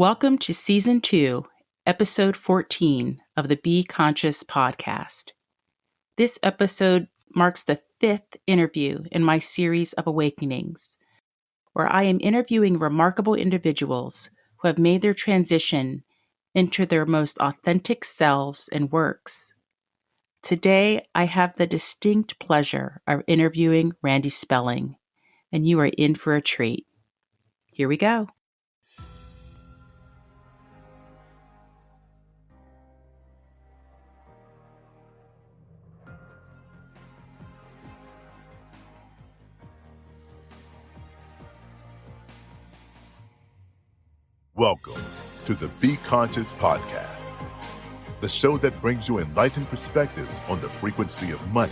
Welcome to Season 2, Episode 14 of the Be Conscious podcast. This episode marks the 5th interview in my series of awakenings, where I am interviewing remarkable individuals who have made their transition into their most authentic selves and works. Today, I have the distinct pleasure of interviewing Randy Spelling, and you are in for a treat. Here we go. Welcome to the Be Conscious podcast, the show that brings you enlightened perspectives on the frequency of money,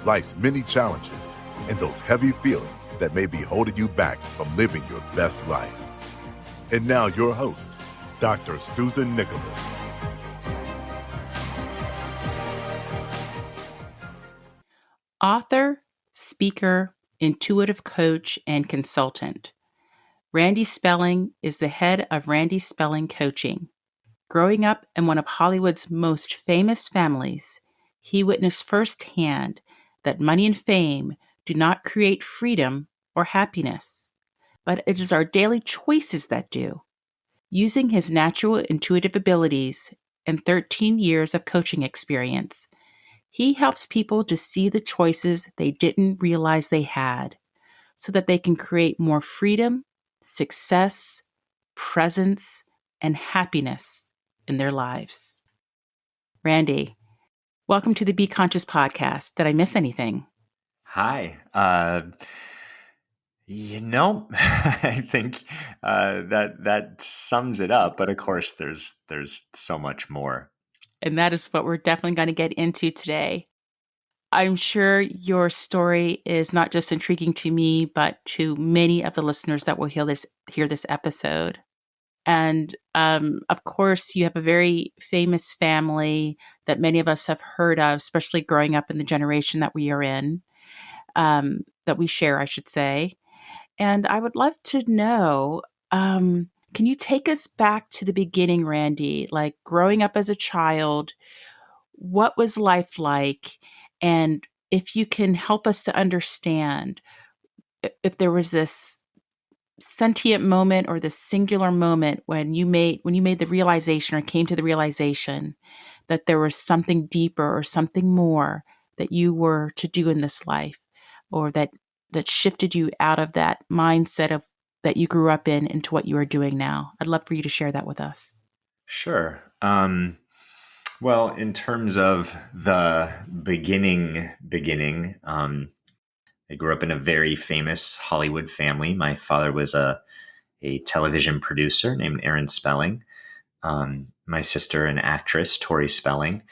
life's many challenges, and those heavy feelings that may be holding you back from living your best life. And now your host, Dr. Susan Nicholas. Author, speaker, intuitive coach, and consultant. Randy Spelling is the head of Randy Spelling Coaching. Growing up in one of Hollywood's most famous families, he witnessed firsthand that money and fame do not create freedom or happiness, but it is our daily choices that do. Using his natural intuitive abilities and 13 years of coaching experience, he helps people to see the choices they didn't realize they had so that they can create more freedom, success, presence, and happiness in their lives. Randy, welcome to the Be Conscious podcast. Did I miss anything? Hi. I think that sums it up. But of course, there's so much more. And that is what we're definitely going to get into today. I'm sure your story is not just intriguing to me, but to many of the listeners that will hear this episode. And of course, you have a very famous family that many of us have heard of, especially growing up in the generation that we are in, that we share, I should say. And I would love to know, can you take us back to the beginning, Randy? Like growing up as a child, what was life like? And if you can help us to understand if there was this sentient moment or this singular moment when you made the realization or came to the realization that there was something deeper or something more that you were to do in this life, or that shifted you out of that mindset of that you grew up in into what you are doing now. I'd love for you to share that with us. Sure. Well, in terms of the beginning, I grew up in a very famous Hollywood family. My father was a television producer named Aaron Spelling. My sister, an actress, Tori Spelling.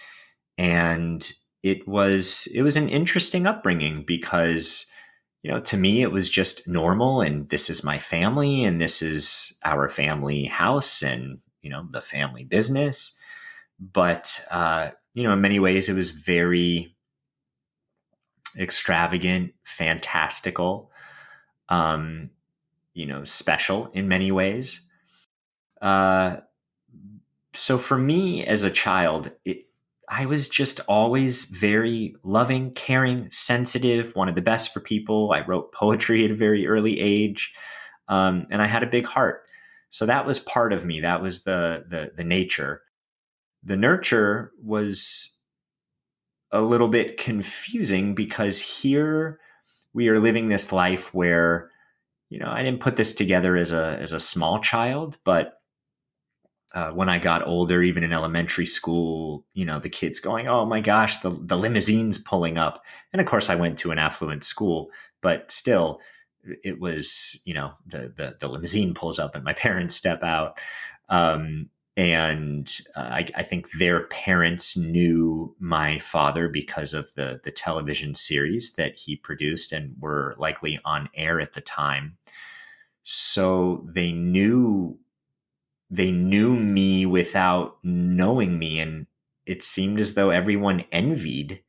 And it was an interesting upbringing because, to me, it was just normal. And this is my family, and this is our family house, and, the family business. But, in many ways, it was very extravagant, fantastical, special in many ways. So for me as a child, I was just always very loving, caring, sensitive, wanted the best for people. I wrote poetry at a very early age, and I had a big heart. So that was part of me. That was the nature. The nurture was a little bit confusing because here we are living this life where, I didn't put this together as a small child, but when I got older, even in elementary school, the kids going, "Oh my gosh, the limousine's pulling up." And of course I went to an affluent school, but still it was, the limousine pulls up and my parents step out. I think their parents knew my father because of the television series that he produced and were likely on air at the time. So they knew me without knowing me, and it seemed as though everyone envied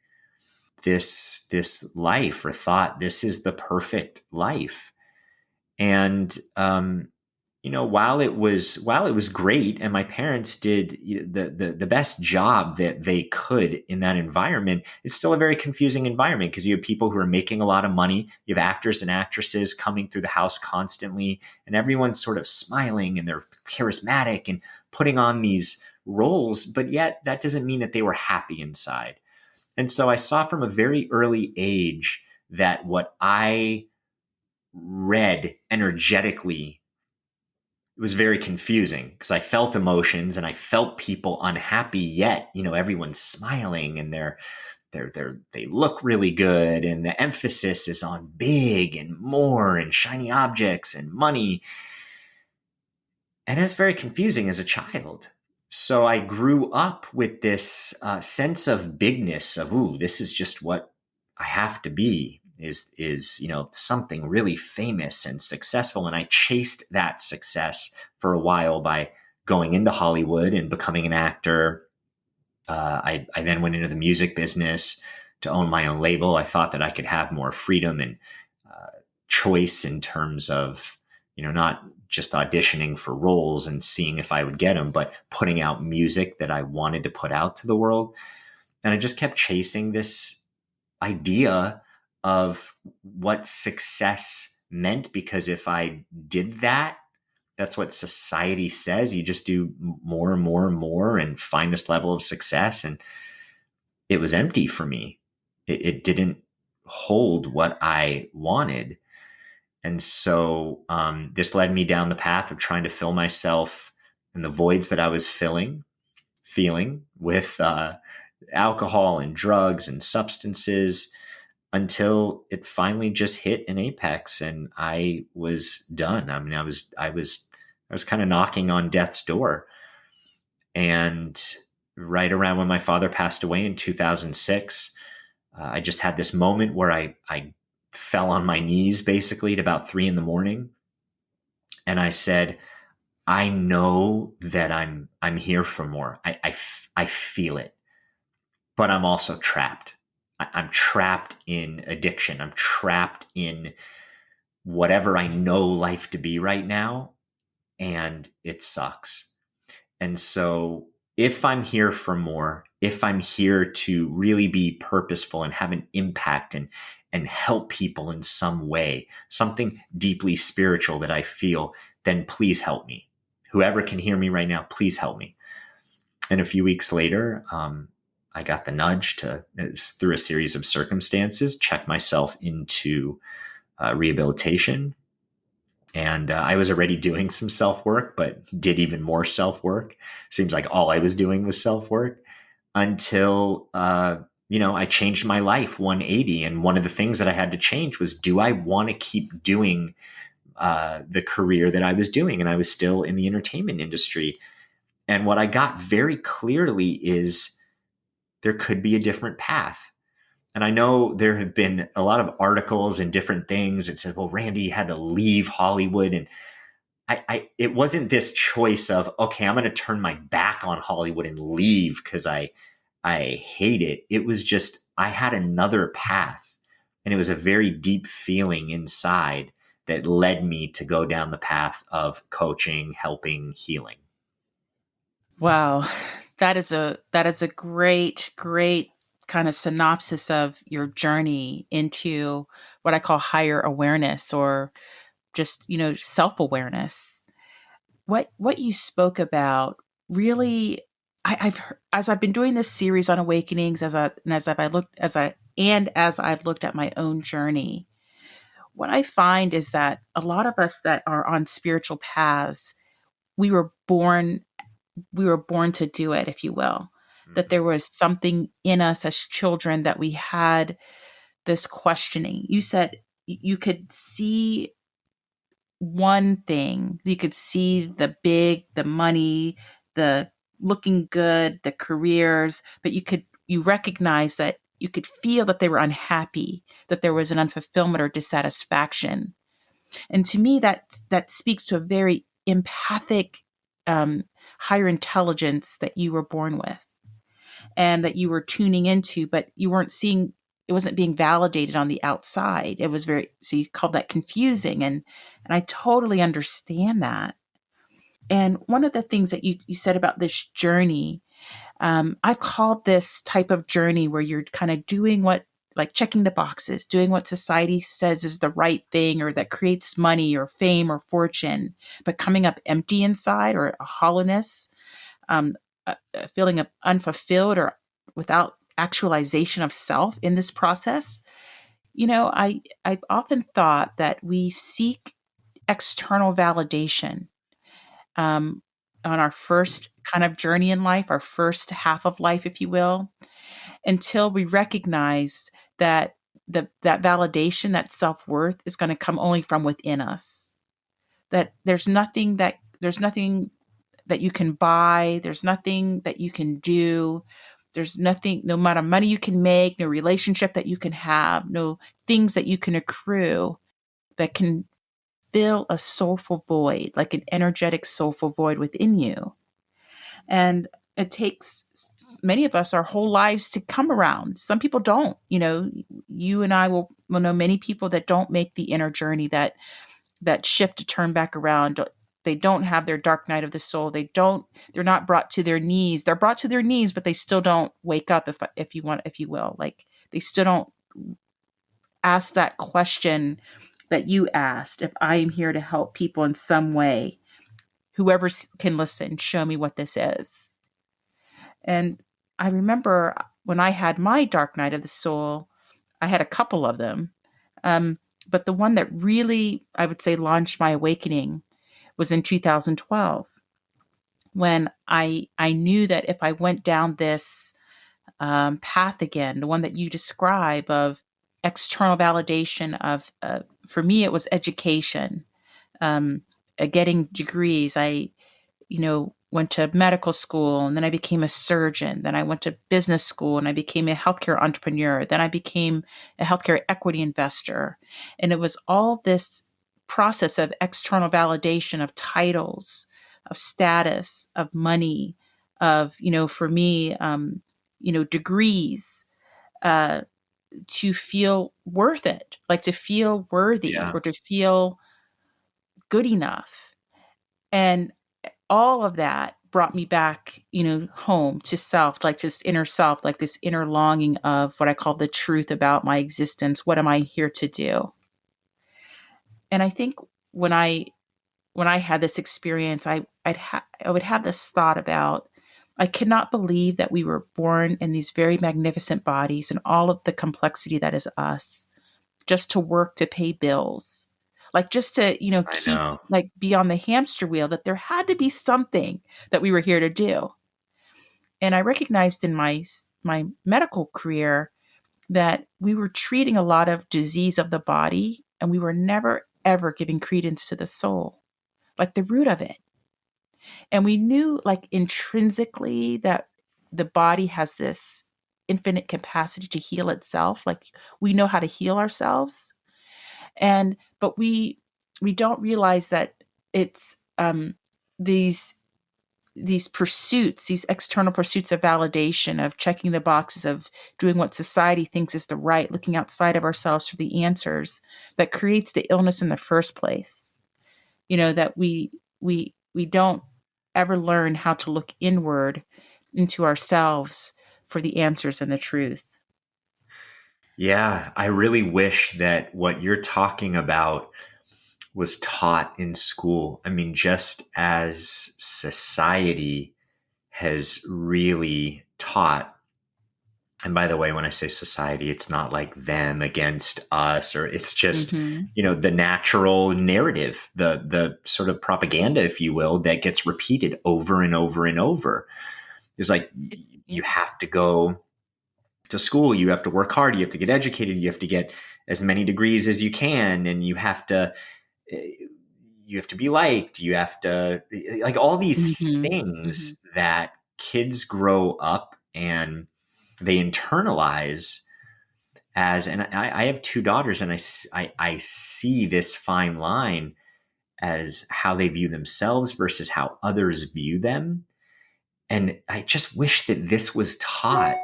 this life or thought this is the perfect life. And while it was great, and my parents did the best job that they could in that environment, it's still a very confusing environment because you have people who are making a lot of money. You have actors and actresses coming through the house constantly, and everyone's sort of smiling and they're charismatic and putting on these roles, but yet that doesn't mean that they were happy inside. And so I saw from a very early age that what I read energetically, it was very confusing because I felt emotions and I felt people unhappy, yet, everyone's smiling and they look really good. And the emphasis is on big and more and shiny objects and money. And it's very confusing as a child. So I grew up with this sense of bigness of, ooh, this is just what I have to be, is something really famous and successful. And I chased that success for a while by going into Hollywood and becoming an actor. I then went into the music business to own my own label. I thought that I could have more freedom and choice in terms of, not just auditioning for roles and seeing if I would get them, but putting out music that I wanted to put out to the world. And I just kept chasing this idea of what success meant, because if I did that, that's what society says. You just do more and more and more and find this level of success. And it was empty for me. It didn't hold what I wanted. And so this led me down the path of trying to fill myself and the voids that I was feeling with alcohol and drugs and substances, until it finally just hit an apex and I was done. I mean, I was kind of knocking on death's door. And right around when my father passed away in 2006, I just had this moment where I fell on my knees basically at about 3 a.m. And I said, I know that I'm here for more. I feel it, but I'm also trapped. I'm trapped in addiction. I'm trapped in whatever I know life to be right now, and it sucks. And so if I'm here for more, if I'm here to really be purposeful and have an impact and help people in some way, something deeply spiritual that I feel, then please help me. Whoever can hear me right now, please help me. And a few weeks later, I got the nudge to, through a series of circumstances, check myself into rehabilitation. And I was already doing some self-work, but did even more self-work. Seems like all I was doing was self-work until, I changed my life 180. And one of the things that I had to change was, do I want to keep doing the career that I was doing? And I was still in the entertainment industry. And what I got very clearly is there could be a different path. And I know there have been a lot of articles and different things that said, well, Randy had to leave Hollywood. And it wasn't this choice of, okay, I'm going to turn my back on Hollywood and leave because I hate it. It was just, I had another path, and it was a very deep feeling inside that led me to go down the path of coaching, helping, healing. Wow. That is a great kind of synopsis of your journey into what I call higher awareness, or just, self-awareness. What you spoke about really, as I've been doing this series on awakenings, as I've looked at my own journey, what I find is that a lot of us that are on spiritual paths, we were born to do it, if you will. That there was something in us as children that we had this questioning. You said you could see one thing. You could see the big, the money, the looking good, the careers, but you recognize that you could feel that they were unhappy, that there was an unfulfillment or dissatisfaction. And to me, that speaks to a very empathic, higher intelligence that you were born with and that you were tuning into, but you weren't seeing, it wasn't being validated on the outside. It was so you called that confusing. And I totally understand that. And one of the things that you said about this journey, I've called this type of journey where you're kind of doing what, like checking the boxes, doing what society says is the right thing or that creates money or fame or fortune, but coming up empty inside or a hollowness, a feeling of unfulfilled or without actualization of self in this process. I've often thought that we seek external validation um, on our first kind of journey in life, our first half of life, if you will, until we recognize that that validation, that self worth, is going to come only from within us. That there's nothing that you can buy, there's nothing that you can do, there's nothing, no amount of money you can make, no relationship that you can have, no things that you can accrue that can fill a soulful void, like an energetic soulful void within you. And it takes many of us our whole lives to come around. Some people don't. You and I will know many people that don't make the inner journey, that shift to turn back around. They don't have their dark night of the soul. They're not brought to their knees. They're brought to their knees, but they still don't wake up, if you will. Like, they still don't ask that question that you asked: if I am here to help people in some way, whoever can listen, show me what this is. And I remember when I had my dark night of the soul, I had a couple of them. But the one that really, I would say, launched my awakening was in 2012, when I knew that if I went down this path again, the one that you describe of external validation of, for me, it was education, getting degrees. I, went to medical school, and then I became a surgeon. Then I went to business school and I became a healthcare entrepreneur. Then I became a healthcare equity investor. And it was all this process of external validation of titles, of status, of money, of, for me, degrees, to feel worth it, like to feel worthy, Yeah. or to feel good enough. And all of that brought me back, home to self, like this inner self, like this inner longing of what I call the truth about my existence. What am I here to do? And I think when I had this experience, I would have this thought about, I cannot believe that we were born in these very magnificent bodies and all of the complexity that is us, just to work to pay bills. Like, just to, keep, like, be on the hamster wheel, that there had to be something that we were here to do. And I recognized in my medical career that we were treating a lot of disease of the body, and we were never, ever giving credence to the soul, like the root of it. And we knew, like, intrinsically, that the body has this infinite capacity to heal itself. Like, we know how to heal ourselves. But we don't realize that it's these pursuits, these external pursuits of validation, of checking the boxes, of doing what society thinks is the right, looking outside of ourselves for the answers, that creates the illness in the first place. That we don't ever learn how to look inward into ourselves for the answers and the truth. Yeah, I really wish that what you're talking about was taught in school. I mean, just as society has really taught, and by the way, when I say society, it's not like them against us, or it's just, the natural narrative, the sort of propaganda, if you will, that gets repeated over and over and over. It's like, you have to go to school, you have to work hard, you have to get educated, you have to get as many degrees as you can, and you have to be liked, you have to, like, all these things that kids grow up and they internalize as, and I have two daughters, and I see this fine line as how they view themselves versus how others view them. And I just wish that this was taught,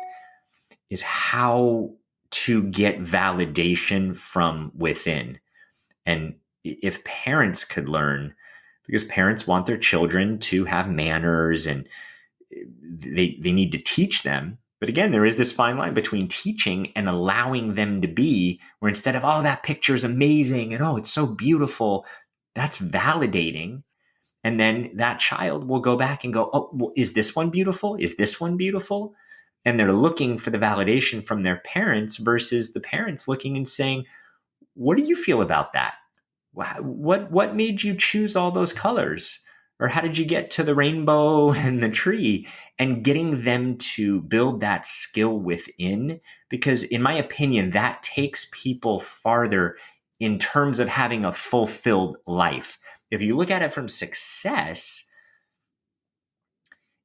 is how to get validation from within. And if parents could learn, because parents want their children to have manners, and they need to teach them. But again, there is this fine line between teaching and allowing them to be, where instead of, oh, that picture is amazing and oh, it's so beautiful, that's validating. And then that child will go back and go, oh, well, is this one beautiful? Is this one beautiful? And they're looking for the validation from their parents versus the parents looking and saying, what do you feel about that? What made you choose all those colors? Or how did you get to the rainbow and the tree? And getting them to build that skill within, because in my opinion, that takes people farther in terms of having a fulfilled life. If you look at it from success,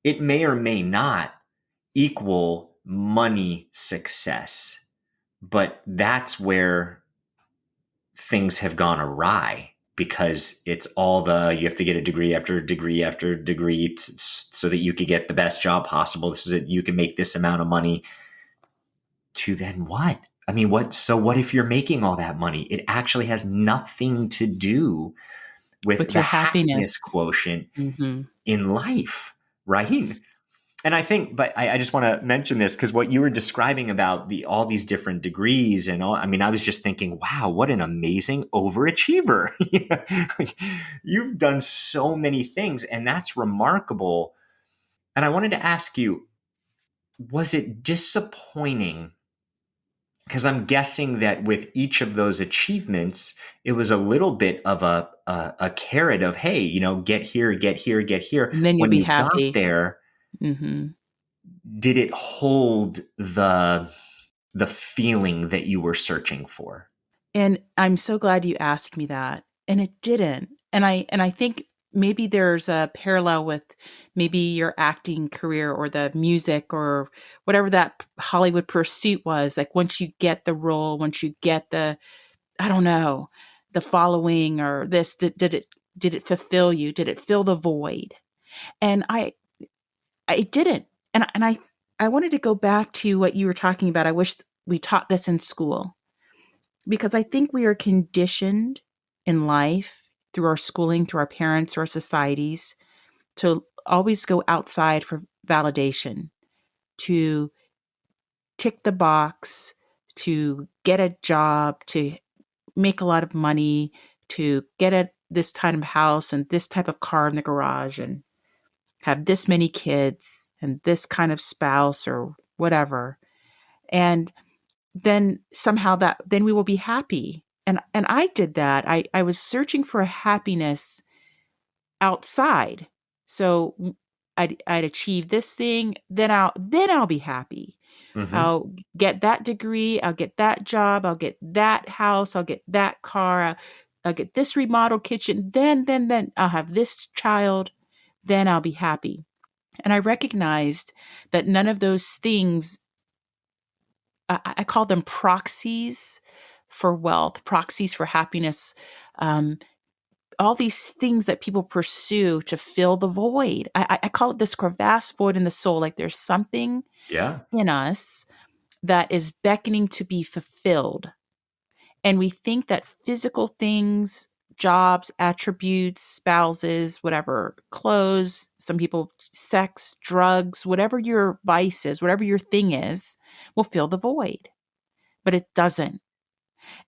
it may or may not equal money success, but that's where things have gone awry, because it's all you have to get a degree after degree after degree so that you could get the best job possible, so that you can make this amount of money. To then what? I mean, what if you're making all that money? It actually has nothing to do with the your happiness quotient in life, right? And I think, but I just want to mention this because what you were describing about all these different degrees and all, I mean, I was just thinking, wow, what an amazing overachiever. You've done so many things, and that's remarkable. And I wanted to ask you, was it disappointing? Because I'm guessing that with each of those achievements, it was a little bit of a carrot of, hey, get here, get here, get here. And then you'll when be you happy. got there, did it hold the feeling that you were searching for? And I'm so glad you asked me that. And it didn't. And I think maybe there's a parallel with maybe your acting career or the music or whatever that Hollywood pursuit was. Like once you get the role, once you get the, I don't know, the following or this, did it fulfill you? Did it fill the void? And I didn't. And I wanted to go back to what you were talking about. I wish we taught this in school, because I think we are conditioned in life through our schooling, through our parents, or our societies, to always go outside for validation, to tick the box, to get a job, to make a lot of money, to get this type of house and this type of car in the garage and have this many kids and this kind of spouse or whatever. And then somehow then we will be happy. And I did that. I was searching for a happiness outside. So I'd achieve this thing, then I'll be happy. Mm-hmm. I'll get that degree, I'll get that job, I'll get that house, I'll get that car, I'll get this remodeled kitchen, then I'll have this child, then I'll be happy. And I recognized that none of those things, I call them proxies for wealth, proxies for happiness, all these things that people pursue to fill the void. I call it this crevasse void in the soul. Like there's something in us that is beckoning to be fulfilled. And we think that physical things, jobs, attributes, spouses, whatever, clothes, some people, sex, drugs, whatever your vice is, whatever your thing is, will fill the void. But it doesn't.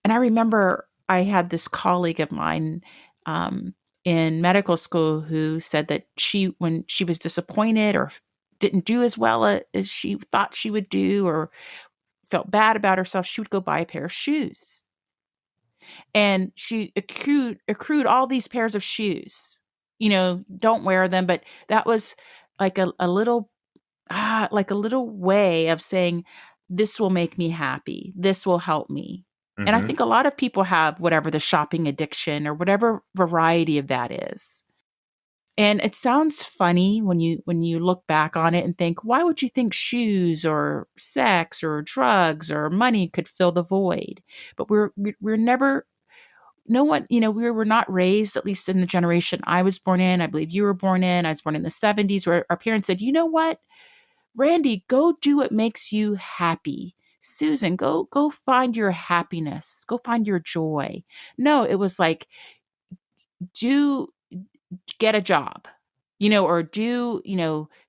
And I remember I had this colleague of mine in medical school who said that when she was disappointed or didn't do as well as she thought she would do or felt bad about herself, she would go buy a pair of shoes. And she accrued all these pairs of shoes. Don't wear them, but that was like a little way of saying, this will make me happy. This will help me. Mm-hmm. And I think a lot of people have whatever the shopping addiction or whatever variety of that is. And it sounds funny when you look back on it and think, why would you think shoes or sex or drugs or money could fill the void? But we're never, no one, we were not raised, at least in the generation I was born in. I believe you were born in. I was born in the 70s, where our parents said, you know what, Randy, go do what makes you happy. Susan, go find your happiness. Go find your joy. No, it was like, get a job, or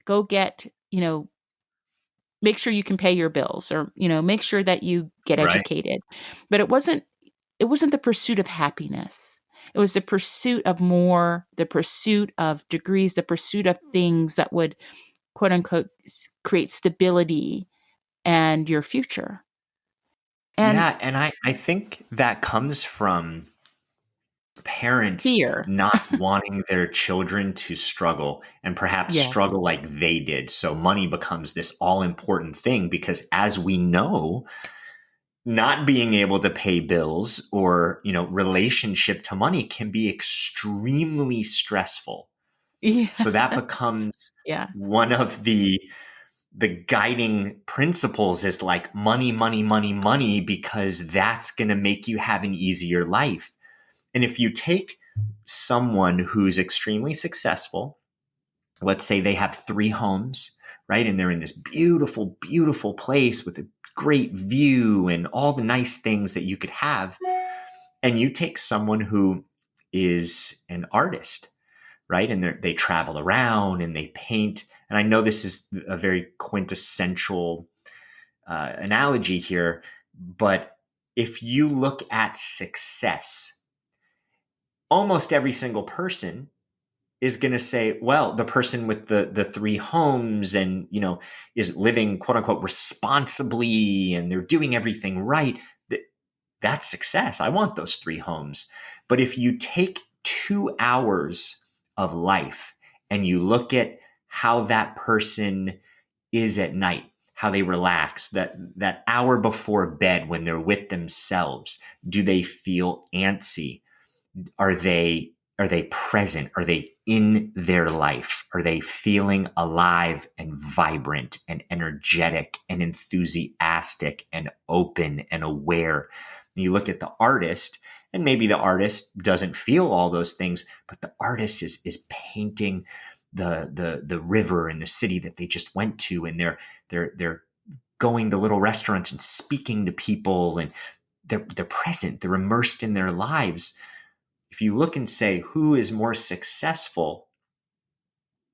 go get, make sure you can pay your bills, or, make sure that you get Right. educated. But it wasn't the pursuit of happiness. It was the pursuit of more, the pursuit of degrees, the pursuit of things that would, quote unquote, create stability and your future. And Yeah. And I think that comes from parents fear. not wanting their children to struggle and perhaps Yes. struggle like they did. So money becomes this all important thing because, as we know, not being able to pay bills or, relationship to money can be extremely stressful. Yeah. So that becomes Yeah. one of the guiding principles is like money, money, money, money, because that's going to make you have an easier life. And if you take someone who's extremely successful, let's say they have 3 homes, right? And they're in this beautiful, beautiful place with a great view and all the nice things that you could have. And you take someone who is an artist, right? And they travel around and they paint. And I know this is a very quintessential analogy here, but if you look at success, almost every single person is going to say, well, the person with the 3 homes and, is living, quote unquote, responsibly, and they're doing everything right. That's success. I want those 3 homes. But if you take 2 hours of life and you look at how that person is at night, how they relax, that hour before bed when they're with themselves, do they feel antsy? Are they present? Are they in their life? Are they feeling alive and vibrant and energetic and enthusiastic and open and aware? And you look at the artist, and maybe the artist doesn't feel all those things, but the artist is painting the river and the city that they just went to, and they're going to little restaurants and speaking to people, and they're present, they're immersed in their lives. If you look and say, who is more successful,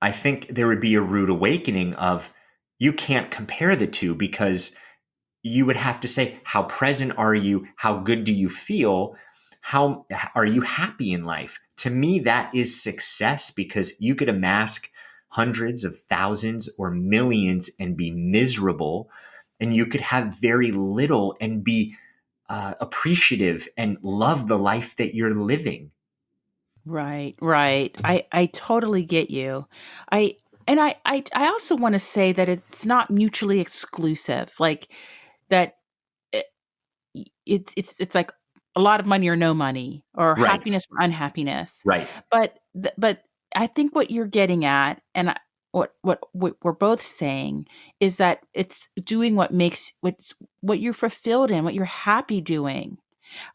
I think there would be a rude awakening of, you can't compare the two, because you would have to say, how present are you? How good do you feel? How are you happy in life? To me, that is success, because you could amass hundreds of thousands or millions and be miserable, and you could have very little and be appreciative and love the life that you're living. Right, right. I totally get you. I also want to say that it's not mutually exclusive. Like that it, it's like a lot of money or no money, or Right, happiness or unhappiness. right, But I think what you're getting at, and what we're both saying, is that it's doing what you're fulfilled in, what you're happy doing.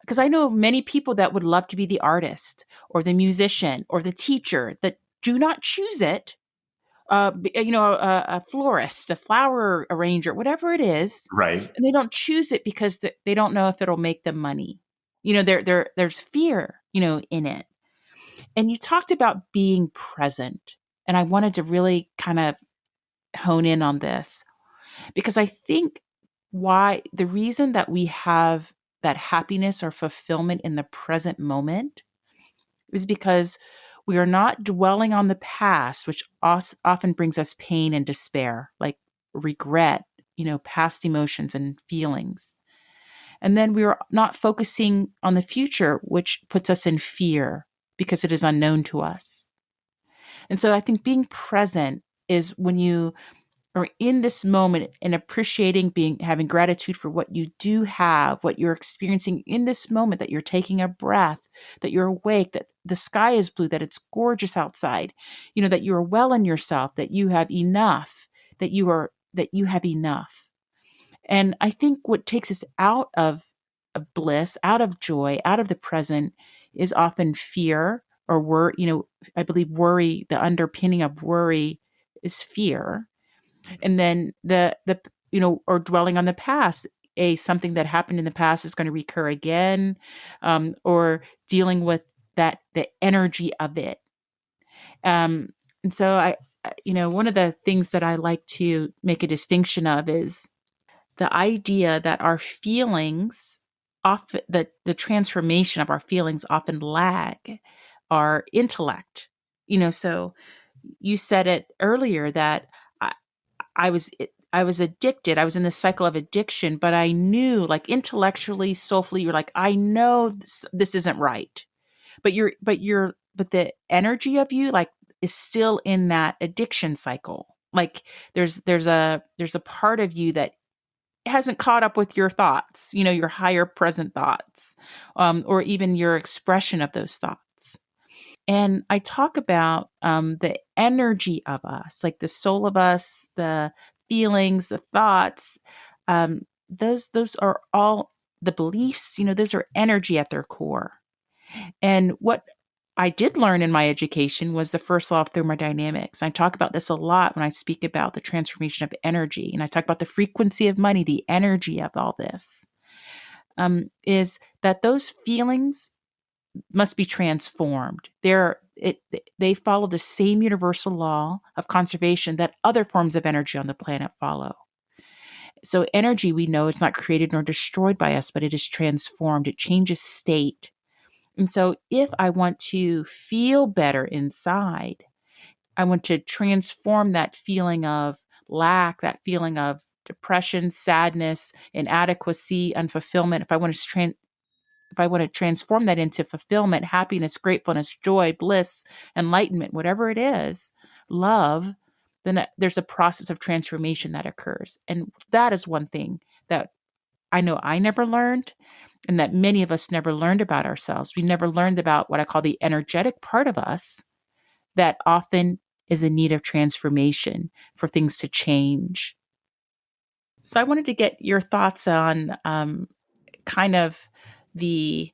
Because I know many people that would love to be the artist or the musician or the teacher that do not choose it. A florist, a flower arranger, whatever it is, right. and they don't choose it because they don't know if it'll make them money. There's fear, in it. And you talked about being present, and I wanted to really kind of hone in on this, because I think why the reason that we have that happiness or fulfillment in the present moment is because we are not dwelling on the past, which often brings us pain and despair, like regret, past emotions and feelings. And then we are not focusing on the future, which puts us in fear because it is unknown to us. And so I think being present is when you are in this moment and appreciating, having gratitude for what you do have, what you're experiencing in this moment, that you're taking a breath, that you're awake, that the sky is blue, that it's gorgeous outside, that you are well in yourself, that you have enough, that you have enough. And I think what takes us out of bliss, out of joy, out of the present, is often fear or worry. I believe worry, the underpinning of worry is fear. And then or dwelling on the past, something that happened in the past is going to recur again, or dealing with the energy of it. Um, and so one of the things that I like to make a distinction of is the idea that our feelings often, the transformation of our feelings often lag our intellect. So you said it earlier that I, I was addicted. I was in this cycle of addiction, but I knew, like, intellectually, soulfully, you're like, I know this isn't right. But the energy of you, like, is still in that addiction cycle. Like, there's a part of you that hasn't caught up with your thoughts, your higher present thoughts, or even your expression of those thoughts. And I talk about the energy of us, like the soul of us, the feelings, the thoughts. Those are all the beliefs. Those are energy at their core. And what I did learn in my education was the first law of thermodynamics. I talk about this a lot when I speak about the transformation of energy. And I talk about the frequency of money, the energy of all this, is that those feelings must be transformed. They follow the same universal law of conservation that other forms of energy on the planet follow. So energy, we know, it's not created nor destroyed by us, but it is transformed. It changes state. And so if I want to feel better inside, I want to transform that feeling of lack, that feeling of depression, sadness, inadequacy, unfulfillment. If I want to transform that into fulfillment, happiness, gratefulness, joy, bliss, enlightenment, whatever it is, love, then there's a process of transformation that occurs. And that is one thing that I know I never learned, and that many of us never learned about ourselves. We never learned about what I call the energetic part of us that often is in need of transformation for things to change. So I wanted to get your thoughts on kind of the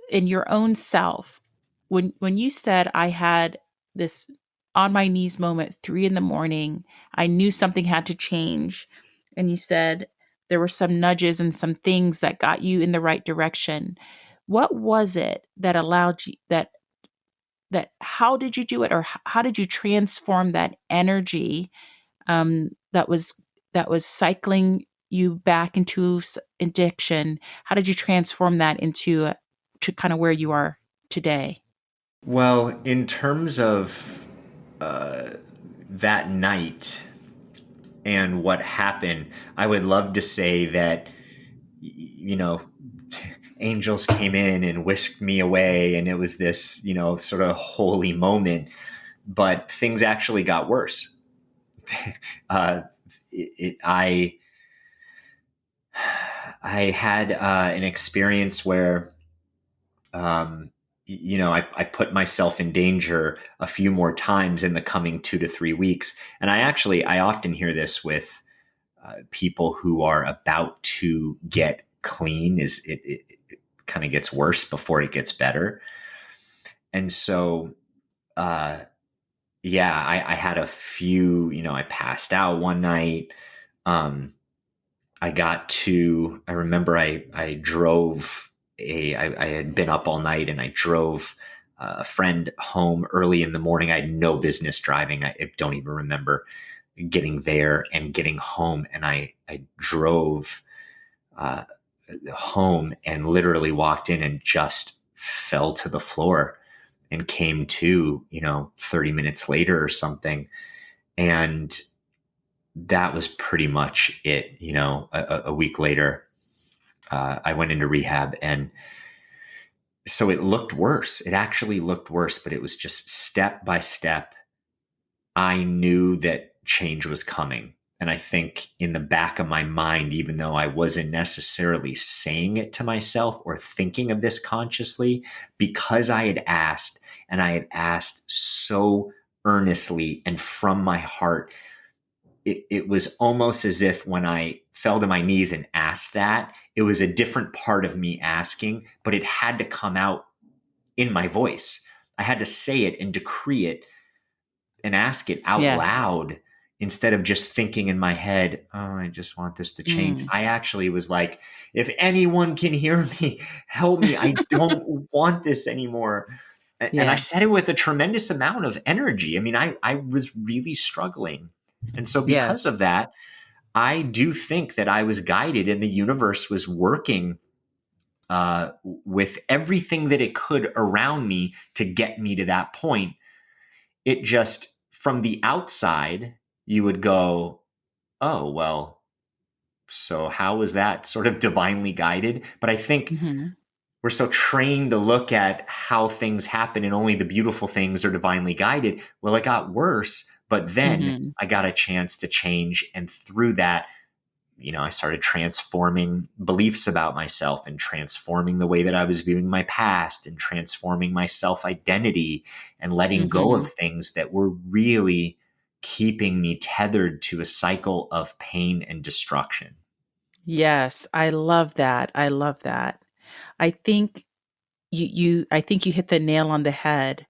in your own self, when you said, I had this on my knees moment, 3 a.m, I knew something had to change, and you said there were some nudges and some things that got you in the right direction. What was it that allowed you how did you do it, or how did you transform that energy that was cycling you back into addiction? How did you transform that into to kind of where you are today? Well, in terms of that night and what happened, I would love to say that, angels came in and whisked me away, and it was this, sort of holy moment. But things actually got worse. uh, I had an experience where, I put myself in danger a few more times in the coming 2 to 3 weeks. And I often hear this with people who are about to get clean, is it kind of gets worse before it gets better. And so, I had a few, I passed out one night. I remember I drove I had been up all night, and I drove a friend home early in the morning. I had no business driving. I don't even remember getting there and getting home. And I drove home and literally walked in and just fell to the floor and came to, 30 minutes later or something. And that was pretty much it. A week later, I went into rehab, and so it looked worse. It actually looked worse, but it was just step by step. I knew that change was coming. And I think in the back of my mind, even though I wasn't necessarily saying it to myself or thinking of this consciously, because I had asked, and I had asked so earnestly and from my heart, it was almost as if when I fell to my knees and asked that, it was a different part of me asking, but it had to come out in my voice. I had to say it and decree it and ask it out Yes. loud, instead of just thinking in my head, oh, I just want this to change. I actually was like, if anyone can hear me, help me. I don't want this anymore. And I Yeah. said it with a tremendous amount of energy. I mean, I was really struggling. And so because Yes. of that, I do think that I was guided and the universe was working with everything that it could around me to get me to that point. It just, from the outside, you would go, oh, well, so how was that sort of divinely guided? But I think Hmm. we're so trained to look at how things happen and only the beautiful things are divinely guided. Well, it got worse, but then Hmm. I got a chance to change. And through that, I started transforming beliefs about myself and transforming the way that I was viewing my past and transforming my self identity and letting go of Hmm. things that were really keeping me tethered to a cycle of pain and destruction. Yes, I love that. I love that. I think I think you hit the nail on the head.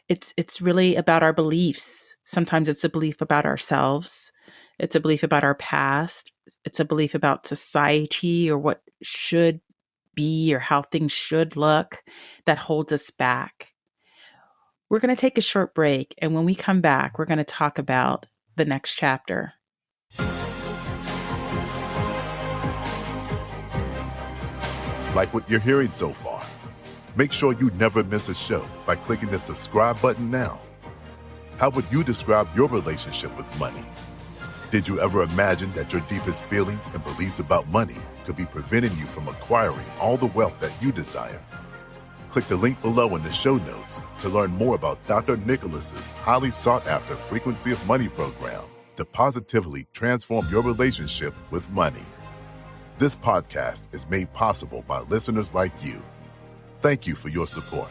It's really about our beliefs. Sometimes it's a belief about ourselves. It's a belief about our past. It's a belief about society or what should be or how things should look that holds us back. We're going to take a short break, and when we come back, we're going to talk about the next chapter. Like what you're hearing so far, make sure you never miss a show by clicking the subscribe button now. How would you describe your relationship with money? Did you ever imagine that your deepest feelings and beliefs about money could be preventing you from acquiring all the wealth that you desire? Click the link below in the show notes to learn more about Dr. Nicholas's highly sought-after Frequency of Money program to positively transform your relationship with money. This podcast is made possible by listeners like you. Thank you for your support.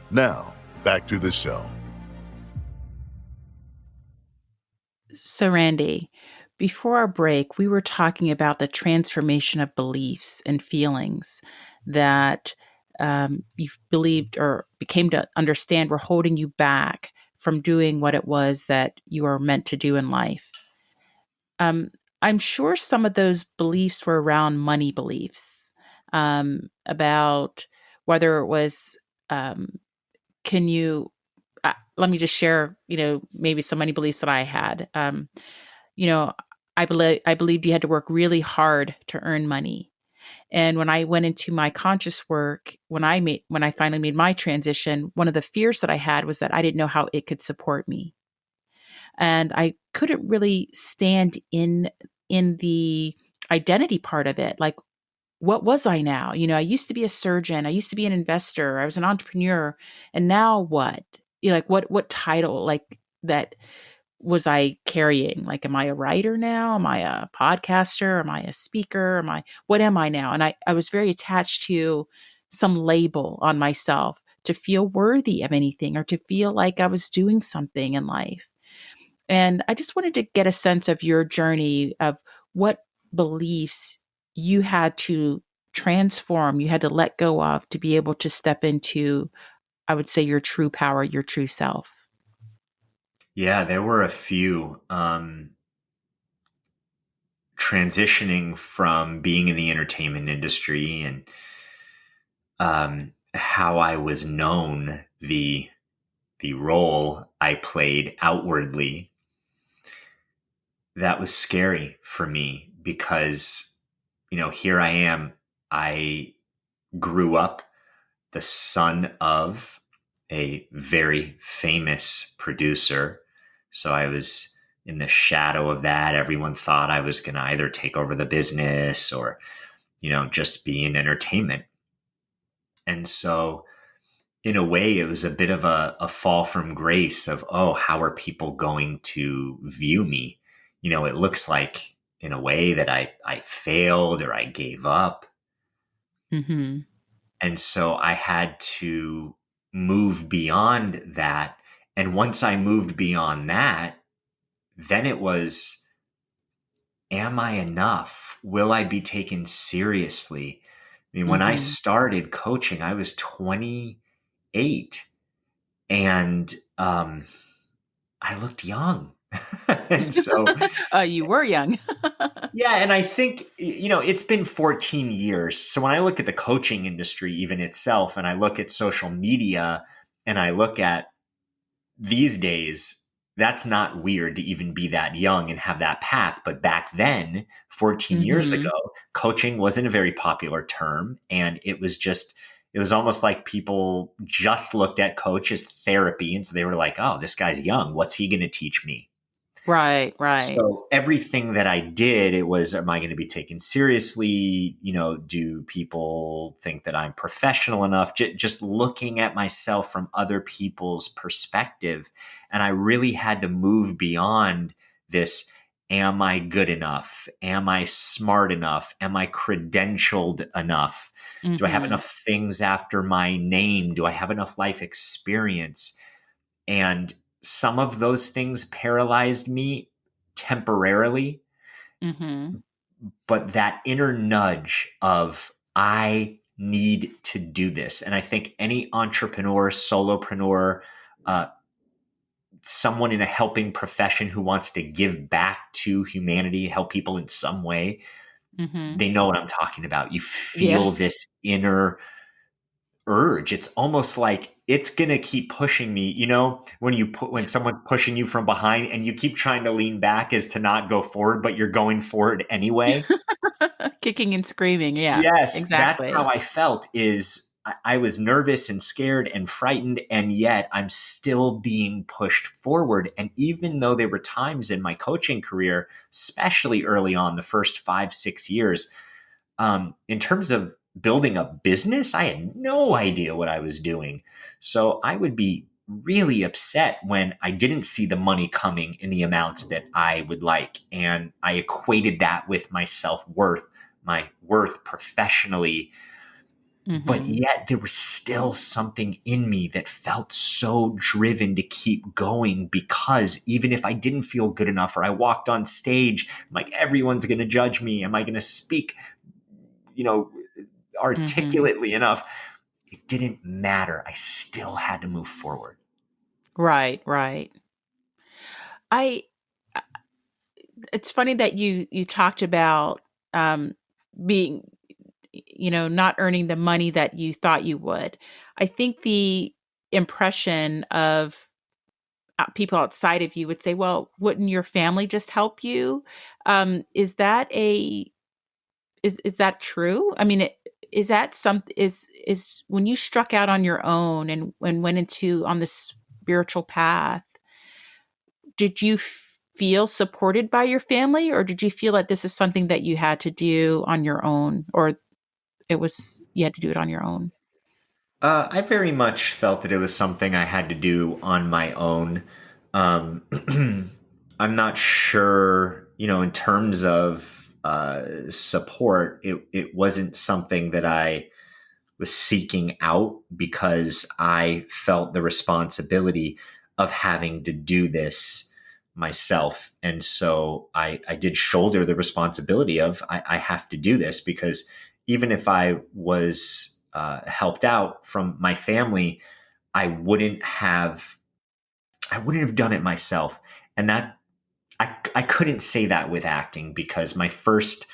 Now, back to the show. So, Randy, before our break, we were talking about the transformation of beliefs and feelings that you've believed or became to understand were holding you back from doing what it was that you are meant to do in life. Um, I'm sure some of those beliefs were around money beliefs, about whether it was, um, can you, let me just share, maybe some money beliefs that I had. You know, I believed you had to work really hard to earn money. And when I went into my conscious work, when I finally made my transition, one of the fears that I had was that I didn't know how it could support me. And I couldn't really stand in the identity part of it. Like, what was I now? I used to be a surgeon, I used to be an investor, I was an entrepreneur, and now what? Like, what title like that was I carrying? Like, am I a writer now? Am I a podcaster? Am I a speaker? What am I now? And I was very attached to some label on myself to feel worthy of anything or to feel like I was doing something in life. And I just wanted to get a sense of your journey of what beliefs you had to transform, you had to let go of to be able to step into, I would say, your true power, your true self. Yeah, there were a few. Transitioning from being in the entertainment industry and how I was known, the role I played outwardly, that was scary for me because, here I am. I grew up the son of a very famous producer. So I was in the shadow of that. Everyone thought I was going to either take over the business or, just be in entertainment. And so, in a way, it was a bit of a fall from grace of, oh, how are people going to view me? It looks like in a way that I failed or I gave up. Mm-hmm. And so I had to move beyond that. And once I moved beyond that, then it was, am I enough? Will I be taken seriously? I mean, when I Mm-hmm. started coaching, I was 28 and I looked young. And so, You were young. yeah. And I think, it's been 14 years. So when I look at the coaching industry, even itself, and I look at social media And I look at these days, that's not weird to even be that young and have that path. But back then, 14 years Mm-hmm. ago, coaching wasn't a very popular term. And it was almost like people just looked at coach as therapy. And so they were like, oh, this guy's young. What's he going to teach me? Right, right. So everything that I did, it was, am I going to be taken seriously? Do people think that I'm professional enough? Just looking at myself from other people's perspective. And I really had to move beyond this. Am I good enough? Am I smart enough? Am I credentialed enough? Do I have Mm-hmm. enough things after my name? Do I have enough life experience? And some of those things paralyzed me temporarily, Mm-hmm. but that inner nudge of, I need to do this. And I think any entrepreneur, solopreneur, uh, someone in a helping profession who wants to give back to humanity, help people in some way, Mm-hmm. they know what I'm talking about. You feel Yes. this inner urge. It's almost like it's going to keep pushing me. When someone's pushing you from behind and you keep trying to lean back as to not go forward, but you're going forward anyway. Kicking and screaming. Yeah, Yes, that's how exactly. I felt. I was nervous and scared and frightened, and yet I'm still being pushed forward. And even though there were times in my coaching career, especially early on, the first 5, 6 years, in terms of building a business, I had no idea what I was doing. So I would be really upset when I didn't see the money coming in the amounts that I would like. And I equated that with my self worth, my worth professionally. But Mm-hmm. yet there was still something in me that felt so driven to keep going, because even if I didn't feel good enough, or I walked on stage, I'm like, everyone's going to judge me. Am I going to speak, you know, Mm-hmm. articulately enough? It didn't matter. I still had to move forward. Right, right. I it's funny that you talked about being not earning the money that you thought you would. I think the impression of people outside of you would say, well, wouldn't your family just help you? Is that a is that true? I mean, is that some is when you struck out on your own and went into on this spiritual path, did you feel supported by your family, or did you feel that this is something that you had to do on your own, or it was you had to do it on your own? I very much felt that it was something I had to do on my own. Um, I'm not sure, in terms of support, it wasn't something that I was seeking out, because I felt the responsibility of having to do this myself. And so I did shoulder the responsibility of, I have to do this, because even if I was helped out from my family, I wouldn't have I wouldn't have done it myself. And that I couldn't say that with acting, because my first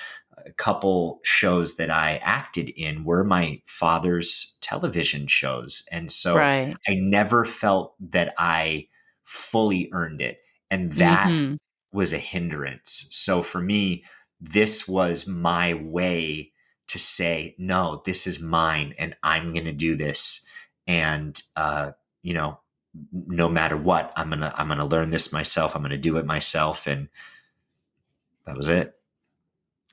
couple shows that I acted in were my father's television shows. And so Right. I never felt that I fully earned it. And that Mhm. was a hindrance. So for me, this was my way to say, no, this is mine and I'm going to do this. And, you know, no matter what, I'm going to learn this myself. I'm going to do it myself. And that was it.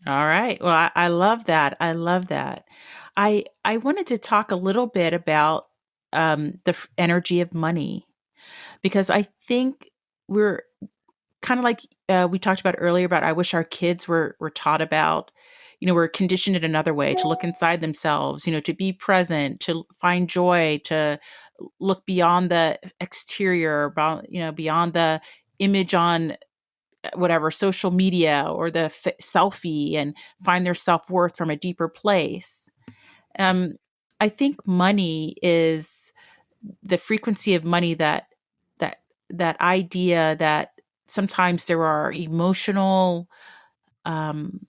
All right. Well, I love that. I love that. I wanted to talk a little bit about the energy of money, because I think we're kind of like we talked about earlier about I wish our kids were taught about, we're conditioned in another way to look inside themselves, to be present, to find joy, to look beyond the exterior, about, beyond the image on whatever social media or the selfie, and find their self-worth from a deeper place. um I think money is the frequency of money, that that idea that sometimes there are emotional um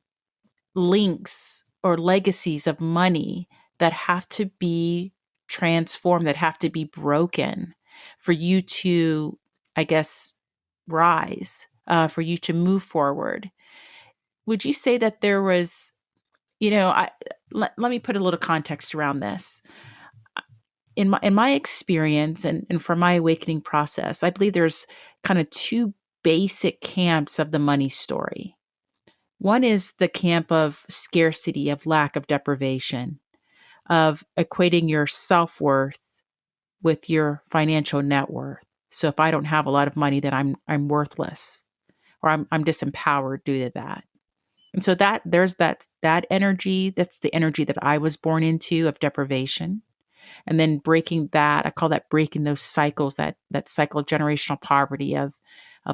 links or legacies of money that have to be transform, that have to be broken for you to, I guess, rise, for you to move forward. Would you say that there was, let me put a little context around this. In my experience and from my awakening process, I believe there's kind of two basic camps of the money story. One is the camp of scarcity, of lack, of deprivation, of equating your self-worth with your financial net worth. So if I don't have a lot of money, then I'm worthless, or I'm disempowered due to that. And so there's that energy. That's the energy that I was born into, of deprivation. And then breaking that, I call that breaking those cycles, that cycle of generational poverty, of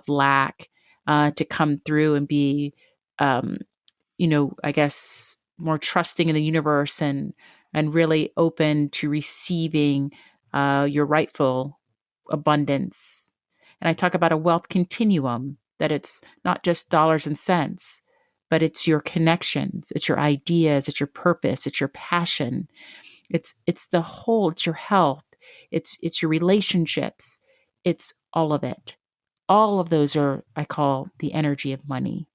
lack, to come through and be, I guess, more trusting in the universe, and really open to receiving your rightful abundance. And I talk about a wealth continuum, that it's not just dollars and cents, but it's your connections, it's your ideas, it's your purpose, it's your passion. It's the whole, it's your health, it's your relationships, it's all of it. All of those are, I call, the energy of money.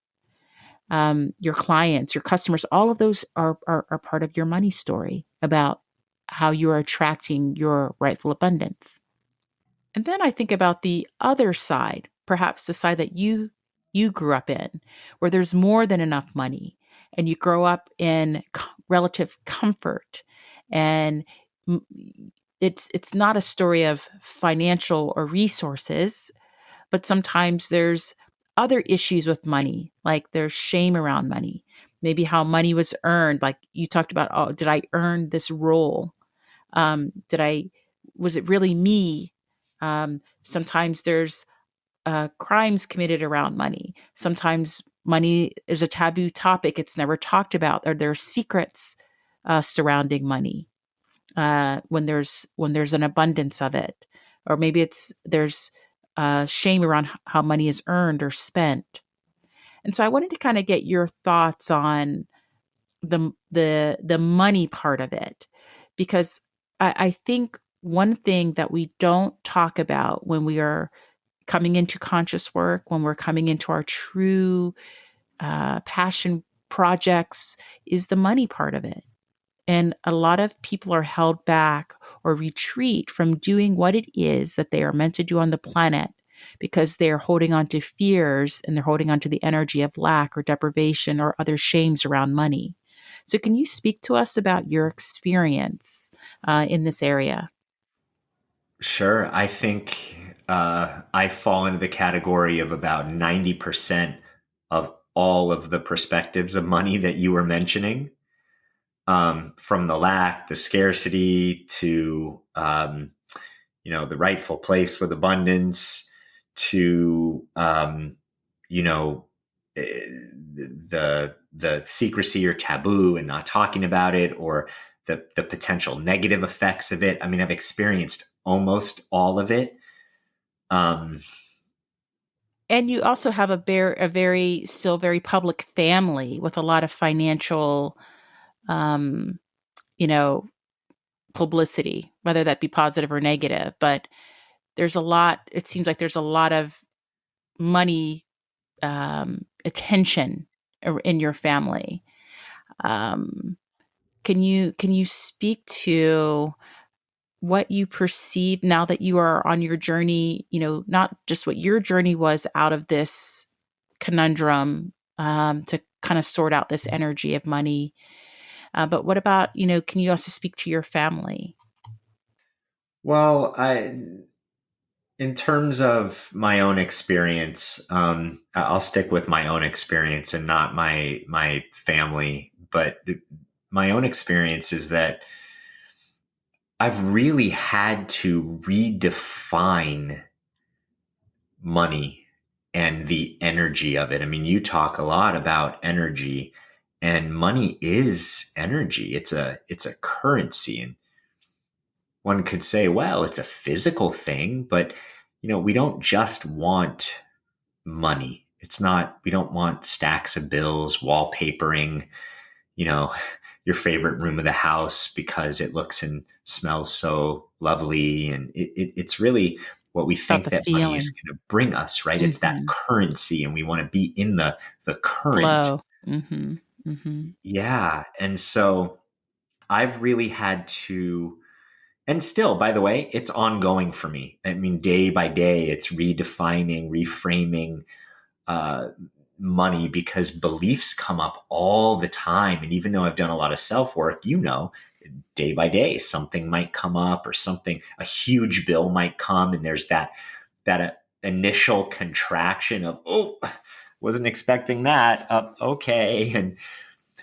Your clients, your customers, all of those are part of your money story, about how you are attracting your rightful abundance. And then I think about the other side, perhaps the side that you grew up in, where there's more than enough money, and you grow up in relative comfort, and it's not a story of financial or resources, but sometimes there's other issues with money, like there's shame around money, maybe how money was earned. Like you talked about, oh, did I earn this role? Was it really me? Sometimes there's crimes committed around money. Sometimes money is a taboo topic. It's never talked about, or there are secrets surrounding money when there's an abundance of it. Or maybe there's shame around how money is earned or spent. And so I wanted to kind of get your thoughts on the money part of it, because I think one thing that we don't talk about when we are coming into conscious work, when we're coming into our true passion projects, is the money part of it. And a lot of people are held back or retreat from doing what it is that they are meant to do on the planet, because they are holding on to fears, and they're holding on to the energy of lack or deprivation or other shames around money. So can you speak to us about your experience in this area? Sure. I think I fall into the category of about 90% of all of the perspectives of money that you were mentioning, from the lack, the scarcity, to the rightful place with abundance, to the secrecy or taboo and not talking about it, or the potential negative effects of it. I mean, I've experienced almost all of it. And you also have a very still very public family with a lot of financial, publicity, whether that be positive or negative. But there's a lot. It seems like there's a lot of money attention in your family. Can you speak to what you perceive now that you are on your journey? Not just what your journey was out of this conundrum, to kind of sort out this energy of money, but what about, can you also speak to your family? Well, in terms of my own experience, I'll stick with my own experience and not my family. But my own experience is that I've really had to redefine money and the energy of it. I mean, you talk a lot about energy, and money is energy. It's a currency, and one could say, well, it's a physical thing, but we don't just want money. We don't want stacks of bills, wallpapering, your favorite room of the house because it looks and smells so lovely. And it's really what we About think the that money is feeling. going to bring us, right? It's that Mm-hmm. currency, and we want to be in the current. Flow. Mm-hmm. Mm-hmm. Yeah. And so I've really had to, and still, by the way, it's ongoing for me. I mean, day by day, it's redefining, reframing uh, money, because beliefs come up all the time. And even though I've done a lot of self work, day by day, something might come up, or a huge bill might come. And there's that initial contraction of, oh, wasn't expecting that. Okay. And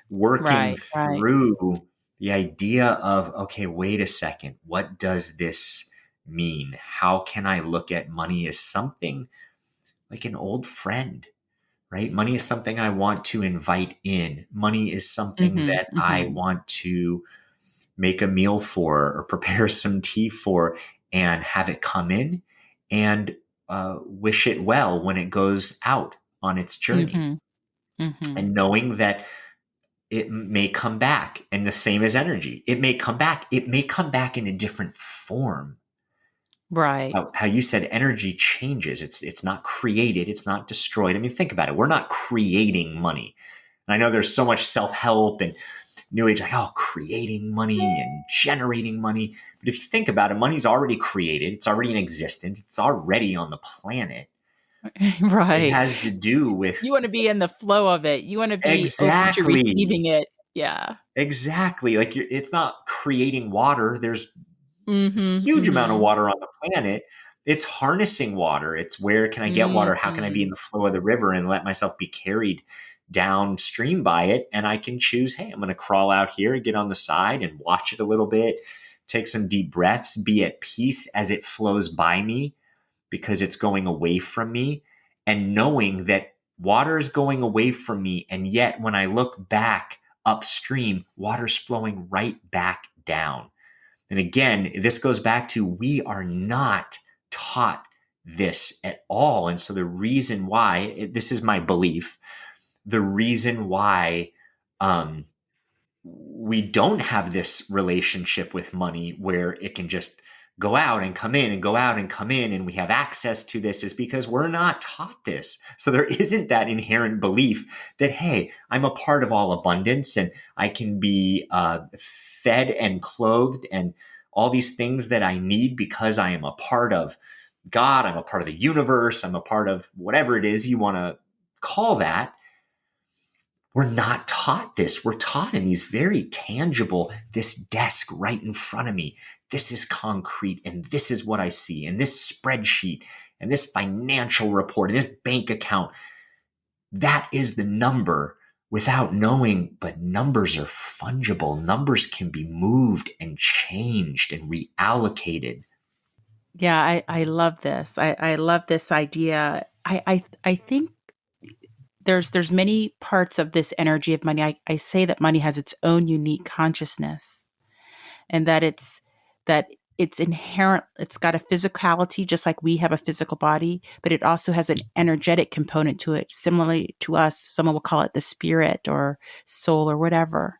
working Right. Right. through the idea of, okay, wait a second, what does this mean? How can I look at money as something like an old friend, right? Money is something I want to invite in. Money is something Mm-hmm. that I Mm-hmm. want to make a meal for, or prepare some tea for, and have it come in, and wish it well when it goes out on its journey. Mm-hmm. Mm-hmm. And knowing that it may come back, and the same as energy, it may come back in a different form. Right. How you said energy changes. It's not created, it's not destroyed. I mean, think about it. We're not creating money. And I know there's so much self-help and new age, like, oh, creating money and generating money. But if you think about it, money's already created, it's already in existence, it's already on the planet. It Right. has to do with You want to be in the flow of it. You want to be open to exactly receiving it. Yeah. exactly like it's not creating water. There's Mm-hmm. huge amount of Mm-hmm. water on the planet. It's harnessing water. It's where can I get water? How can I be in Mm-hmm. the flow of the river and let myself be carried downstream by it? And I can choose, hey, I'm going to crawl out here and get on the side and watch it a little bit, take some deep breaths, be at peace as it flows by me because it's going away from me. And knowing that water is going away from me. And yet when I look back upstream, water's flowing right back down. And again, this goes back to, we are not taught this at all. And so the reason why, this is my belief, the reason why we don't have this relationship with money where it can just go out and come in and go out and come in, and we have access to this, is because we're not taught this. So there isn't that inherent belief that, hey, I'm a part of all abundance and I can be fed and clothed and all these things that I need because I am a part of God, I'm a part of the universe, I'm a part of whatever it is you want to call that. We're not taught this. We're taught in these very tangible, this desk right in front of me, this is concrete, and this is what I see, and this spreadsheet, and this financial report, and this bank account. That is the number, without knowing, but numbers are fungible. Numbers can be moved and changed and reallocated. Yeah, I love this. I love this idea. I think there's many parts of this energy of money. I say that money has its own unique consciousness, and that it's inherent. It's got a physicality, just like we have a physical body, but it also has an energetic component to it. Similarly to us, someone will call it the spirit or soul or whatever.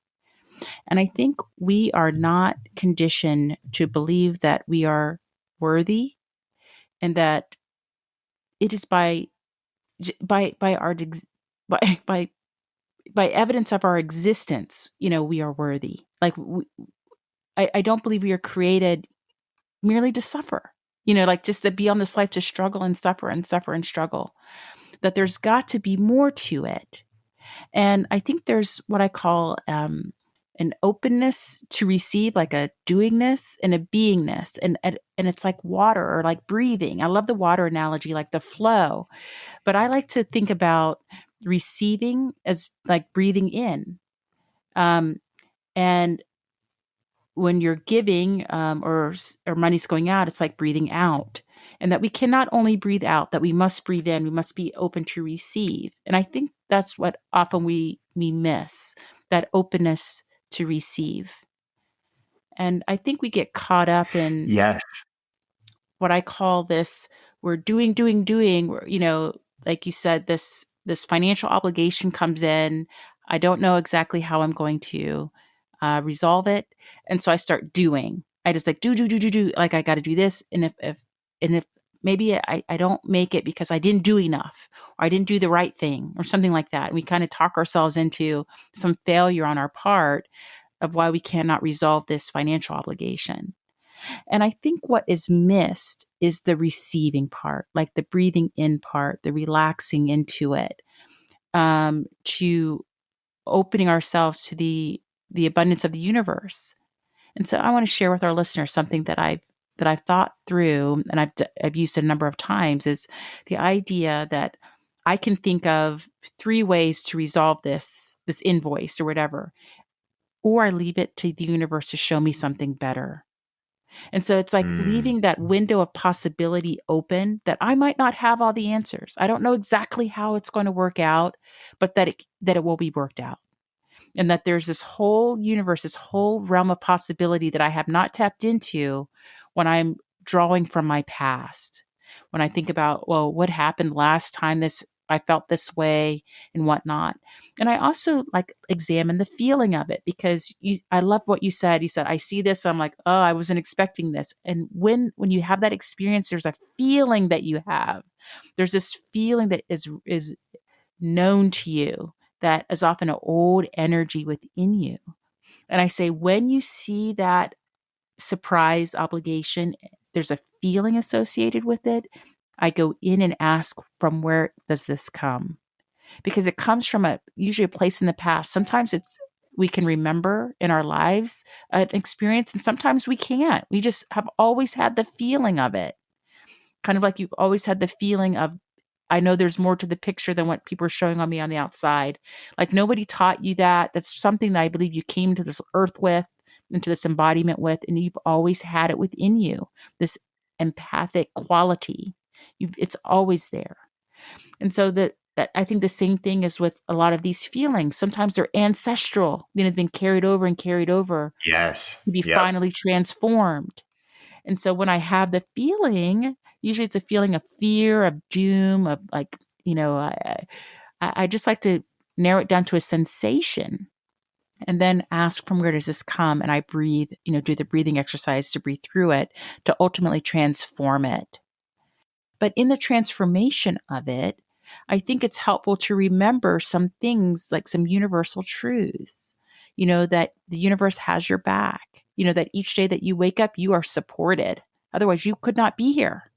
And I think we are not conditioned to believe that we are worthy, and that it is by our by by by evidence of our existence, we are worthy. Like I don't believe we are created merely to suffer. Like just to be on this life to struggle and suffer and suffer and struggle. That there's got to be more to it. And I think there's what I call an openness to receive, like a doingness and a beingness, and it's like water or like breathing. I love the water analogy, like the flow, but I like to think about receiving as like breathing in, um, and when you're giving or money's going out, it's like breathing out. And that we cannot only breathe out, that we must breathe in, we must be open to receive. And I think that's what often we miss, that openness to receive. And I think we get caught up in Yes. what I call this, we're doing, like you said, this financial obligation comes in. I don't know exactly how I'm going to resolve it. And so I start doing. I just like do. Like I got to do this. And if maybe I don't make it because I didn't do enough or I didn't do the right thing or something like that. And we kind of talk ourselves into some failure on our part of why we cannot resolve this financial obligation. And I think what is missed is the receiving part, like the breathing in part, the relaxing into it, to opening ourselves to the abundance of the universe. And so I want to share with our listeners something that I've thought through, and I've used it a number of times, is the idea that I can think of 3 ways to resolve this invoice or whatever, or I leave it to the universe to show me something better. And so it's like Mm, leaving that window of possibility open that I might not have all the answers. I don't know exactly how it's going to work out, but that it will be worked out. And that there's this whole universe, this whole realm of possibility that I have not tapped into when I'm drawing from my past. When I think about, well, what happened last time I felt this way and whatnot. And I also like examine the feeling of it because I love what you said. You said, I see this. I'm like, oh, I wasn't expecting this. And when you have that experience, there's a feeling that you have. There's this feeling that is known to you that is often an old energy within you. And I say, when you see that surprise obligation, there's a feeling associated with it. I go in and ask, from where does this come? Because it comes from usually a place in the past. Sometimes we can remember in our lives an experience, and sometimes we can't. We just have always had the feeling of it. Kind of like you've always had the feeling of, I know there's more to the picture than what people are showing on me on the outside. Like nobody taught you that. That's something that I believe you came to this earth with, into this embodiment with, and you've always had it within you, this empathic quality. It's always there. And so that I think the same thing is with a lot of these feelings. Sometimes they're ancestral, they've been carried over and carried over yes. to be Yep. finally transformed. And so when I have the feeling, usually it's a feeling of fear, of doom, of like, I just like to narrow it down to a sensation and then ask, from where does this come? And I breathe, do the breathing exercise to breathe through it to ultimately transform it. But in the transformation of it, I think it's helpful to remember some things, like some universal truths, that the universe has your back, that each day that you wake up, you are supported. Otherwise, you could not be here.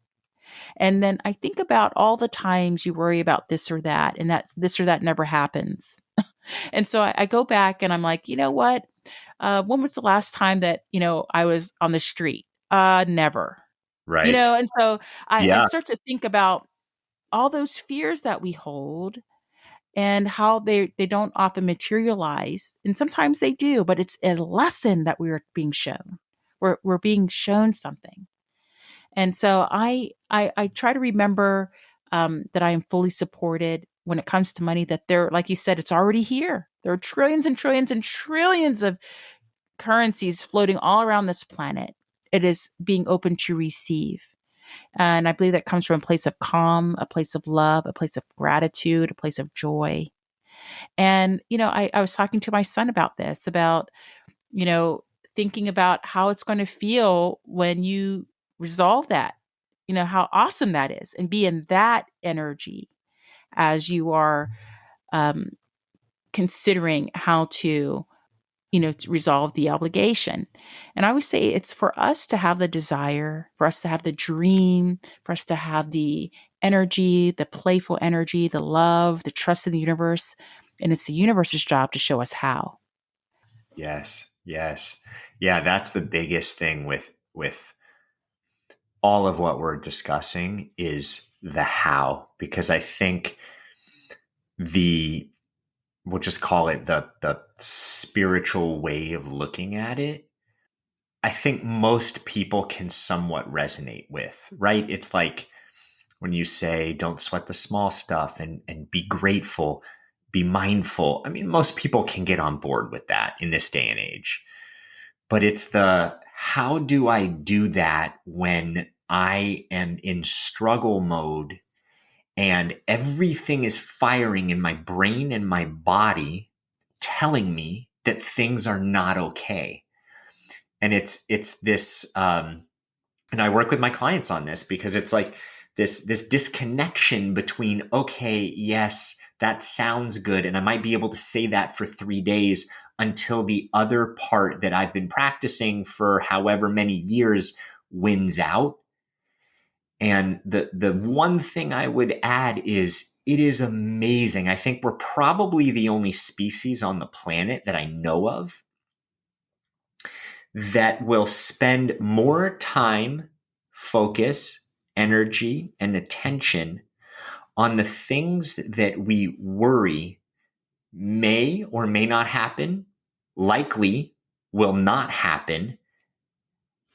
And then I think about all the times you worry about this or that, and that this or that never happens. And so I go back and I'm like, you know what? When was the last time that, I was on the street? Never. Right. And so I Yeah. start to think about all those fears that we hold and how they don't often materialize. And sometimes they do, but it's a lesson that we're being shown. We're being shown something. And so I try to remember that I am fully supported when it comes to money, that there, like you said, it's already here. There are trillions and trillions and trillions of currencies floating all around this planet. It is being open to receive. And I believe that comes from a place of calm, a place of love, a place of gratitude, a place of joy. And, I was talking to my son about this, about, thinking about how it's going to feel when you resolve that, how awesome that is, and be in that energy as you are um, considering how to resolve the obligation. And I always say it's for us to have the desire, for us to have the dream, for us to have the energy, the playful energy, the love, the trust in the universe. And it's the universe's job to show us how. Yes. Yes. Yeah. That's the biggest thing with all of what we're discussing is the how, because I think the we'll just call it the spiritual way of looking at it, I think most people can somewhat resonate with, right? It's like when you say don't sweat the small stuff and be grateful, be mindful. I mean, most people can get on board with that in this day and age. But it's the how do I do that when I am in struggle mode and everything is firing in my brain and my body telling me that things are not okay. And it's this, and I work with my clients on this because it's like this disconnection between, okay, yes, that sounds good, and I might be able to say that for 3 days until the other part that I've been practicing for however many years wins out. And the one thing I would add is it is amazing. I think we're probably the only species on the planet that I know of that will spend more time, focus, energy, and attention on the things that we worry may or may not happen, likely will not happen,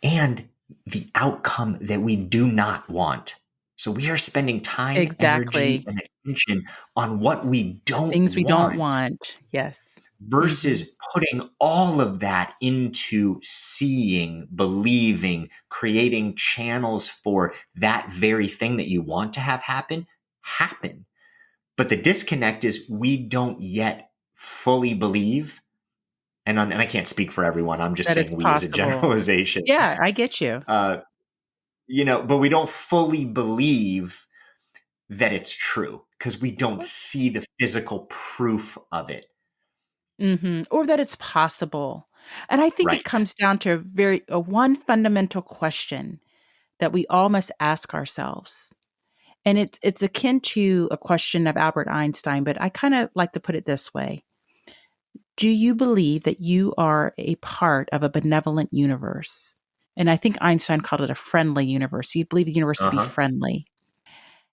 and the outcome that we do not want. So we are spending time, energy, Exactly. and attention on what we don't Things we don't want want. Yes. Mhm. versus putting all of that into seeing, believing, creating channels for that very thing that you want to have happen. But the disconnect is we don't yet fully believe. And I can't speak for everyone. I'm just That it's saying we as a possible. generalization. Yeah, I get you. But we don't fully believe that it's true because we don't see the physical proof of it. Or that it's possible. And I think it Right. comes down to one fundamental question that we all must ask ourselves. And it's akin to a question of Albert Einstein, but I kind of like to put it this way. Do you believe that you are a part of a benevolent universe? And I think Einstein called it a friendly universe. You believe the universe to be Uh-huh. friendly.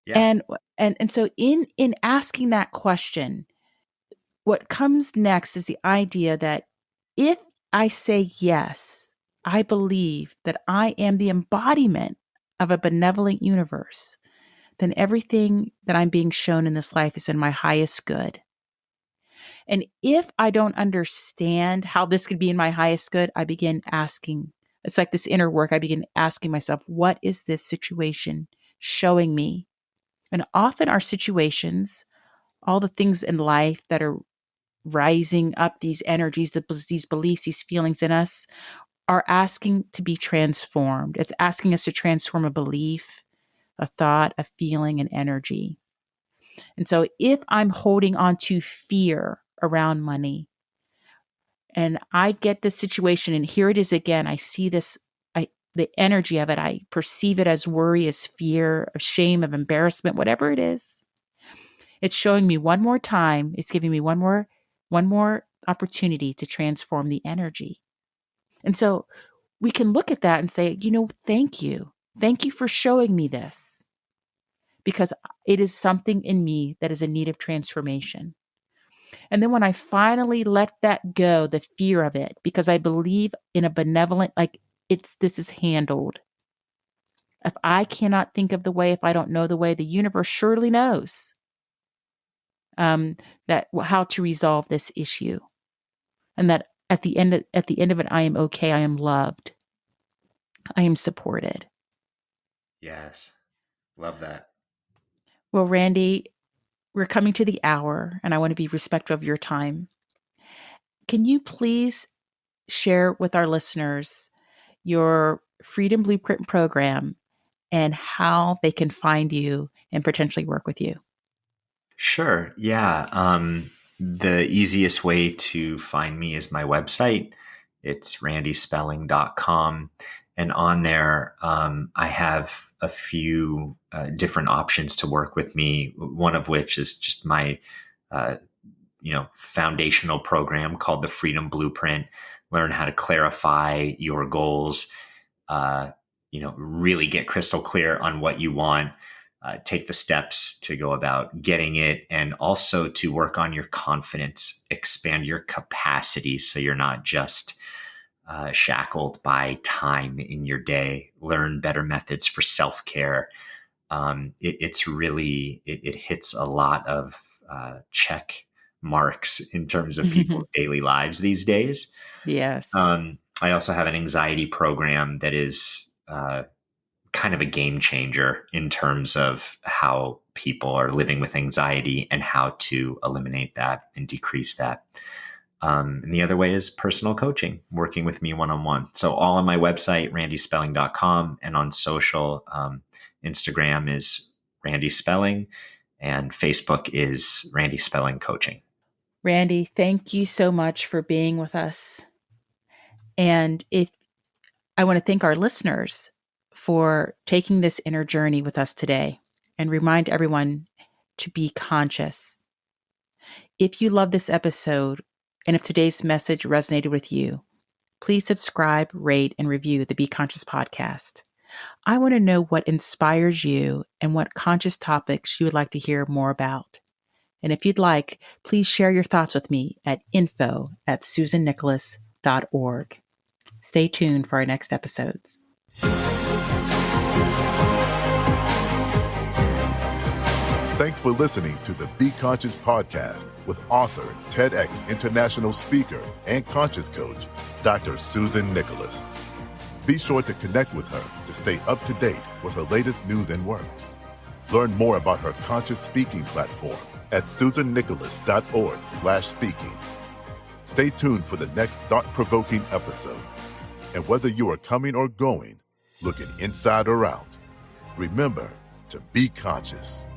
Yeah. And so in asking that question, what comes next is the idea that if I say yes, I believe that I am the embodiment of a benevolent universe, then everything that I'm being shown in this life is in my highest good. And if I don't understand how this could be in my highest good, I begin asking. It's like this inner work. I begin asking myself, what is this situation showing me? And often our situations, all the things in life that are rising up, these energies, these beliefs, these feelings in us, are asking to be transformed. It's asking us to transform a belief, a thought, a feeling, an energy. And so if I'm holding on to fear around money and I get this situation and here it is again, I see this, the energy of it, I perceive it as worry, as fear, of shame, of embarrassment, whatever it is. It's showing me one more time. It's giving me one more opportunity to transform the energy. And so we can look at that and say, thank you. Thank you for showing me this because it is something in me that is in need of transformation. And then when I finally let that go, the fear of it, because I believe in a benevolent, this is handled. If I cannot think of the way, if I don't know the way, the universe surely knows that how to resolve this issue, and that at the end of it, I am okay. I am loved. I am supported. Yes. Love that. Well, Randy, we're coming to the hour, and I want to be respectful of your time. Can you please share with our listeners your Freedom Blueprint program and how they can find you and potentially work with you? Sure. Yeah. The easiest way to find me is my website. It's randyspelling.com. And on there, I have a few different options to work with me. One of which is just my, foundational program called the Freedom Blueprint. Learn how to clarify your goals. Really get crystal clear on what you want. Take the steps to go about getting it, and also to work on your confidence, expand your capacity so you're not just shackled by time in your day. Learn better methods for self-care. It hits a lot of check marks in terms of people's daily lives these days. Yes. I also have an anxiety program that is kind of a game changer in terms of how people are living with anxiety and how to eliminate that and decrease that. And the other way is personal coaching, working with me one-on-one. So all on my website, randyspelling.com, and on social, Instagram is Randy Spelling, and Facebook is Randy Spelling Coaching. Randy, thank you so much for being with us. And I want to thank our listeners for taking this inner journey with us today, and remind everyone to be conscious. If you love this episode, and if today's message resonated with you, please subscribe, rate, and review the Be Conscious podcast. I want to know what inspires you and what conscious topics you would like to hear more about. And if you'd like, please share your thoughts with me at info@susannicholas.org. Stay tuned for our next episodes. Thanks for listening to the Be Conscious podcast with author, TEDx international speaker, and conscious coach, Dr. Susan Nicholas. Be sure to connect with her to stay up to date with her latest news and works. Learn more about her conscious speaking platform at susannicholas.org/speaking. Stay tuned for the next thought-provoking episode. And whether you are coming or going, looking inside or out, remember to be conscious.